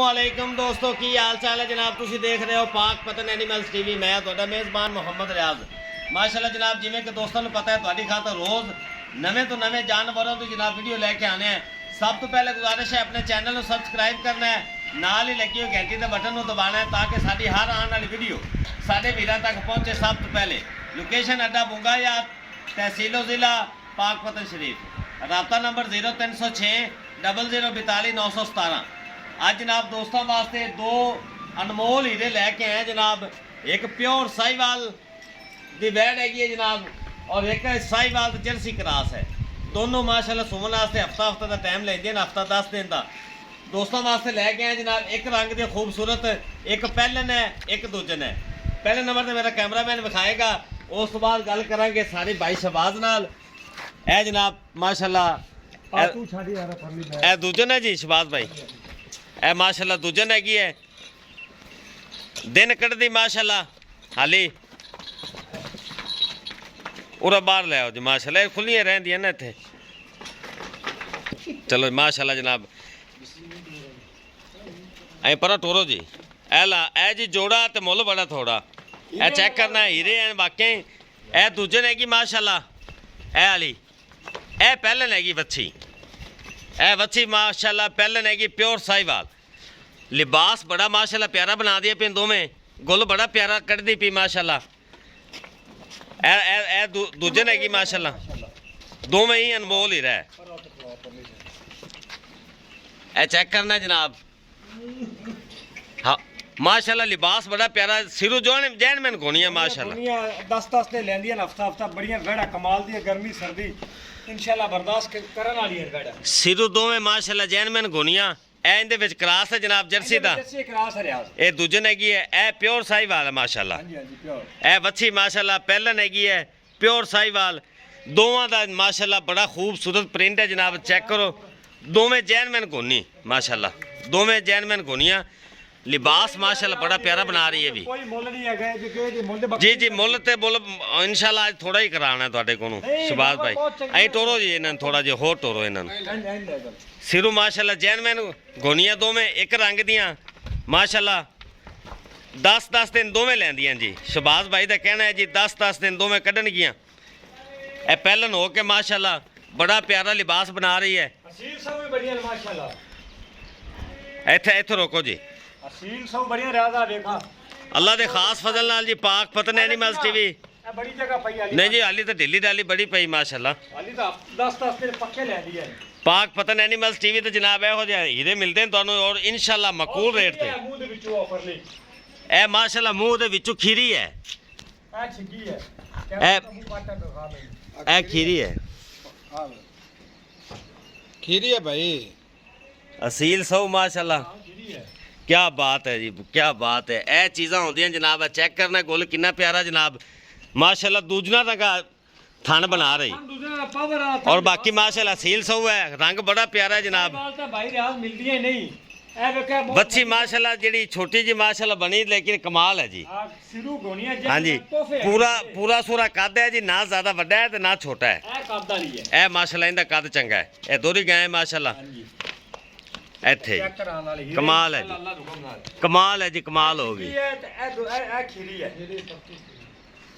वालेकुम दोस्तों की हाल चाल है जनाब। तुम देख रहे हो पाक पतन एनिमल्स टीवी। मैं तुहाडा मेज़बान मुहम्मद रियाज। माशाल्लाह जनाब, जिमें कि दोस्तों को पता है तुहाडी खातर रोज़ नवे तो नवे जानवरों की जनाब वीडियो लैके आने हैं। सब तो पहले गुजारिश है अपने चैनल को सबसक्राइब करना है, नाल ही लगी हुई घंटी के बटन को दबाना है ताकि साड़ी हर आने वाली वीडियो साढ़े वीरों तक पहुँचे। सब तो पहले लोकेशन अड्डा बुंगाया, तहसीलो ज़िला पाक पतन शरीफ। राबता नंबर 0306 0042 917। आज जनाब दोस्तों वास्ते दो अनमोल हीरे लैके आए जनाब। एक प्योर साहिवाल दी वैड हैगी है जनाब, और एक साहिवाल जर्सी क्रास है। दोनों माशाल्लाह सुमन वास्ते हफ्ता हफ्ता का टाइम लेंदे हैं, हफ्ता 10 दिन का दोस्तों वास्ते लैके आए जनाब। एक रंग दे खूबसूरत, एक पहलन है एक दूजन है। पहले नंबर से मेरा कैमरामैन विखाएगा, उस तो बाद गल करांगे सारी भाई शहबाज नाल। ए जनाब माशाल्लाह ए दूजन है जी शहबाज भाई। ए माशाल्लाह दूजन हैगी है, दिन कटदी माशाल्लाह हाली उरा बाहर ले आओ जी। माशाल्लाह खुलियां रहंदियां ना इत्थे। चलो माशाल्लाह जनाब ऐ परा टोरो जी। ए ला ए जी जोड़ा ते मुल बड़ा थोड़ा। ए चेक करना हीरे हैं वाकई। ए दूजन हैगी माशाल्लाह। ए आली ए पहलन हैगी बच्ची। ए बच्ची माशाल्लाह पहलन हैगी प्योर साहिवाल। लिबास बड़ा माशाल्लाह प्यारा बना दिया पे दोवें, गुल बड़ा प्यारा कटदी पी माशाल्लाह। ए दूजन हैगी माशाल्लाह, दोवें ही अनमोल ही रहा। ए चेक करना जनाब। हाँ माशाल्लाह लिबास बड़ा प्यारा, सिरू जोन जैनमैन घोनिया माशाल्लाह। 10-10 ने लेंदियां हफ्ता हफ्ता बढ़िया वेड़ा कमाल दी गर्मी सर्दी इंशाल्लाह बर्दाश्त करन वाली है वेड़ा। सिरू दोवें माशाल्लाह जैनमैन घोनिया। ए इंदे विच क्रास है जनाब जर्सी दा। जर्सी क्रास है रियाज। ए दूजन हैगी है ए प्योर साहिवाल है माशाल्लाह। हां जी हां जी प्योर। ए बच्ची माशाल्लाह पहलन हैगी है प्योर साहिवाल। दोवां दा माशाल्लाह बड़ा खूबसूरत प्रिंट है जनाब। चेक करो दोवें जैनमैन घोनी माशाल्लाह, दोवें जैनमैन घोनिया। लिबास माशाल्लाह बड़ा प्यारा बना रही है भी। कोई मुੱਲ नहीं है गए कि मुੱਲ दे जी जी मुੱਲ ते मुੱਲ इंशाल्लाह आज थोड़ा ही कराना है ਤੁਹਾਡੇ ਕੋਲੋਂ शहबाज भाई। ऐ टोरो जी इन्हां थोड़ा जिहा होर टोरो इन्हां सिरू माशाल्लाह जैनमैन घोनिया दोवें एक रंग दियां माशाल्लाह। 10-10 दिन दोवें लैंदियां जी। शहबाज भाई दा कहना है जी 10-10 दिन दोवें कड्ढणगियां। ए पहलन हो के माशाल्लाह बड़ा प्यारा लिबास बना रही है। असील सब भी बढ़िया माशाल्लाह। इत्थे रोको जी। असील सब बढ़िया रियाज आ देखा अल्लाह दे खास फजल नाल जी पाक पतन एनिमल्स टीवी। ए बड़ी जगह पई आली नहीं जी हाली तो ढिली डाली बड़ी पई माशाल्लाह। हाली तो 10-10 दिन पक्के ले दिए। पाक पतन एनिमल्स टीवी तो जनाब ਇਹੋ ਜਿਹੇ ਹੀਰੇ ਮਿਲਦੇ ਨੇ ਤੁਹਾਨੂੰ ਔਰ ਇਨਸ਼ਾਅੱਲਾ ਮਕਬੂਲ ਰੇਟ ਤੇ। ਮੂੰਹ ਦੇ ਵਿੱਚੋਂ ਆਫਰ ਲਈ ਇਹ ਮਾਸ਼ਾਅੱਲਾ ਮੂੰਹ ਦੇ ਵਿੱਚੋਂ ਖੀਰੀ ਹੈ। ਆ ਛਿੱਗੀ ਹੈ ਇਹ ਇਹ ਖੀਰੀ ਹੈ। खीरी है भाई, असील सौ माशाल्लाह। क्या बात है जी, क्या बात है। ਇਹ ਚੀਜ਼ਾਂ ਹੁੰਦੀਆਂ ਜਨਾਬ। ਚੈੱਕ ਕਰਨਾ ਗੁੱਲ ਕਿੰਨਾ ਪਿਆਰਾ ਜਨਾਬ माशाल्लाह। दूजना तक थान बना रही और बाकी माशाल्लाह सील सौ है। रंग बड़ा प्यारा है जनाब। बच्ची माशाल्लाह जी छोटी जी माशाल्लाह बनी लेकिन कमाल है जी। हाँ जी पूरा सूरा कद है जी, ना ज्यादा वड्डा है ना छोटा है। ए माशाल्लाह इनका कद चंगा है। ए दोहरी गाय माशाल्लाह इत्थे कमाल है जी, कमाल है जी, कमाल होगी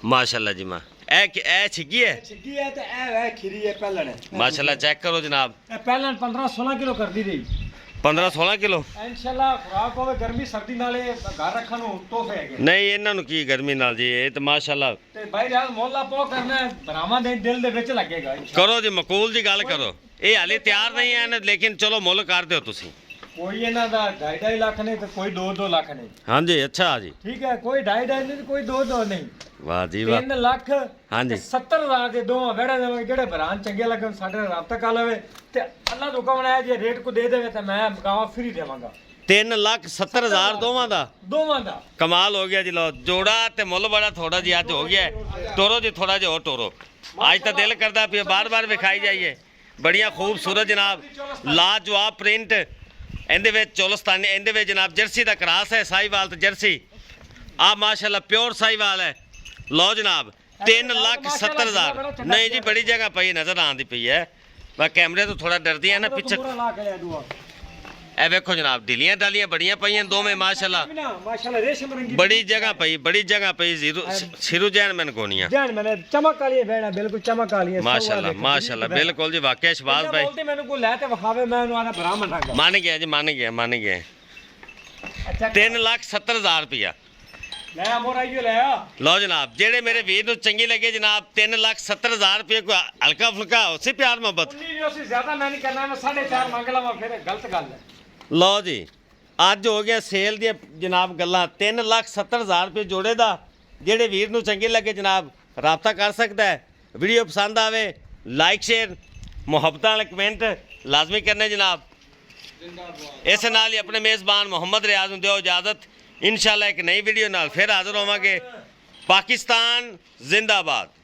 माशाल्लाह जी। मां ए छिगी है माशाल्लाह। चेक करो जनाब। पहले 15-16 किलो कर दी रही 15-16 किलो इंशाल्लाह। खुराक होवे गर्मी सर्दी नाले घर रखन ਨੂੰ ਤੋਹਫੇ ਹੈਗੇ। नहीं ਇਹਨਾਂ ਨੂੰ ਕੀ ਗਰਮੀ ਨਾਲ ਜੀ। ਇਹ ਤਾਂ ਮਾਸ਼ਾਅੱਲਾ ਤੇ ਭਾਈ ਰਾਜ ਮੁੱਲ ਆਪੋ ਕਰਨਾ ਭਰਾਵਾਂ ਦੇ ਦਿਲ ਦੇ ਵਿੱਚ ਲੱਗੇਗਾ ਇੰਸ਼ਾਅੱਲਾ। ਕਰੋ ਜੀ ਮਕੂਲ ਦੀ ਗੱਲ ਕਰੋ। ਇਹ ਹਾਲੇ ਤਿਆਰ ਨਹੀਂ ਐ ਲੇਕਿਨ ਚਲੋ ਮੁੱਲ ਕਰ ਦਿਓ ਤੁਸੀਂ। ਕੋਈ ਇਹਨਾਂ ਦਾ 2.5 ਲੱਖ ਨਹੀਂ ਤੇ ਕੋਈ 2 ਲੱਖ ਨਹੀਂ। ਹਾਂਜੀ ਅੱਛਾ ਜੀ ਠੀਕ ਹੈ, ਕੋਈ 2.5 ਨਹੀਂ ਤੇ ਕੋਈ 2 ਨਹੀਂ। ਵਾਹ ਜੀ ਵਾਹ। 3 ਲੱਖ ਹਾਂਜੀ 70,000 ਦੇ ਦੋਵਾਂ ਵੜਾ ਦੇਵਾਂਗੇ। ਜਿਹੜੇ ਬਰਾਨ ਚੰਗੇ ਲੱਗਣ ਸਾਡੇ ਨਾਲ ਰਾਬਤਾ ਕਰ ਲਵੇ ਤੇ ਅੱਲਾ ਦਾ ਹੁਕਮ ਹੈ ਜੇ ਰੇਟ ਕੋ ਦੇ ਦੇਵੇ ਤਾਂ ਮੈਂ ਗਾਵਾਂ ਫ੍ਰੀ ਦੇਵਾਂਗਾ। 3,70,000 ਦੋਵਾਂ ਦਾ ਕਮਾਲ ਹੋ ਗਿਆ ਜੀ। ਲੋ ਜੋੜਾ ਤੇ ਮੁੱਲ ਬੜਾ ਥੋੜਾ ਜੀ ਅੱਜ ਹੋ ਗਿਆ। ਟੋਰੋ ਜੀ ਥੋੜਾ ਜਿਹਾ ਹੋਰ ਟੋਰੋ। ਅੱਜ ਤਾਂ ਦਿਲ ਕਰਦਾ ਪਿਆ ਬਾਰ-ਬਾਰ ਵਿਖਾਈ ਜਾਈਏ। ਬੜੀਆਂ ਖੂਬਸੂਰਤ ਜਨਾਬ ਲਾਜਵਾਬ ਪ੍ਰਿੰਟ ਇਹਦੇ ਵਿੱਚ ਚੋਲਸਤਾਨੀ ਇਹਦੇ ਵਿੱਚ ਜਨਾਬ ਜਰਸੀ ਦਾ ਕਰਾਸ ਹੈ। ਸਾਹੀਵਾਲ ਤੇ ਜਰਸੀ ਆ ਮਾਸ਼ਾਅੱਲਾ ਪਿਓਰ ਸਾਹੀਵਾਲ ਹੈ। लो जनाब 3,70,000 नहीं जी बड़ी जगह पई नजर आती पई है। मैं कैमरे तो थोड़ा डरती है ना पीछे। ਇਹ ਵੇਖੋ ਜਨਾਬ ਢਿੱਲੀਆਂ ਡਾਲੀਆਂ ਬੜੀਆਂ ਪਈਆਂ ਦੋਵੇਂ ਮਾਸ਼ਾਅੱਲਾ ਮਾਸ਼ਾਅੱਲਾ ਰੇਸ਼ਮ ਰੰਗੀ ਬੜੀ ਜਗ੍ਹਾ ਪਈ ਸਿਰੂ ਜੈਨ ਮਨ ਕੋਨੀਆਂ ਜਾਨ ਮੈਨੇ ਚਮਕ ਵਾਲੀ ਬੈਣਾ ਬਿਲਕੁਲ ਚਮਕ ਵਾਲੀ ਮਾਸ਼ਾਅੱਲਾ ਬਿਲਕੁਲ ਜੀ ਵਾਕਿਆ ਸ਼ਬਾਜ਼ ਭਾਈ ਬੋਲਦੇ ਮੈਨੂੰ ਕੋਈ ਲੈ ਤੇ ਵਿਖਾਵੇ ਮੈਂ ਉਹਨੂੰ ਆਦਾ ਬਰਾਮਣ ਰੰਗ ਮੰਨ ਗਿਆ ਜੀ ਮੰਨ ਗਿਆ ਅੱਛਾ 3,70,000 ਰੁਪਇਆ ਲੈ ਮੋਰ ਆਈਓ ਲੈ ਆ ਲਓ ਜਨਾਬ ਜਿਹੜੇ ਮੇਰੇ ਵੀਰ ਨੂੰ ਚੰਗੀ ਲੱਗੇ ਜਨਾਬ 3,70,000 ਰੁਪਏ ਕੋਈ ਹਲਕਾ ਫੁਲਕਾ ਉਸੇ ਪਿਆਰ ਮੁਹੱਬਤ ਉਨੀ ਵੀ ਉਸੇ ਜ਼ਿਆਦਾ ਮੈਂ ਨਹੀਂ ਕਰਨਾ ਮੈਂ 4.5 ਮੰਗ ਲਵਾਂ ਫਿਰ ਗਲਤ ਗੱਲ ਹੈ ਲਓ ਜੀ ਅੱਜ ਹੋ ਗਿਆ ਸੇਲ ਦੀਆਂ ਜਨਾਬ ਗੱਲਾਂ 3,70,000 ਰੁਪਏ ਜੋੜੇ ਦਾ ਜਿਹੜੇ ਵੀਰ ਨੂੰ ਚੰਗੀ ਲੱਗੇ ਜਨਾਬ ਰਾਬਤਾ ਕਰ ਸਕਦਾ ਹੈ ਵੀਡੀਓ ਪਸੰਦ ਆਵੇ ਲਾਈਕ ਸ਼ੇਅਰ ਮੁਹੱਬਤਾਂ ਵਾਲੇ ਕਮੈਂਟ ਲਾਜ਼ਮੀ ਕਰਨੇ ਜਨਾਬ ਇਸ ਨਾਲ ਹੀ ਆਪਣੇ ਮੇਜ਼ਬਾਨ ਮੁਹੰਮਦ ਰਿਆਜ਼ ਨੂੰ ਦਿਓ ਇਜਾਜ਼ਤ इंशाल्लाह एक नई वीडियो नाल फिर हाजिर होवांगे पाकिस्तान जिंदाबाद।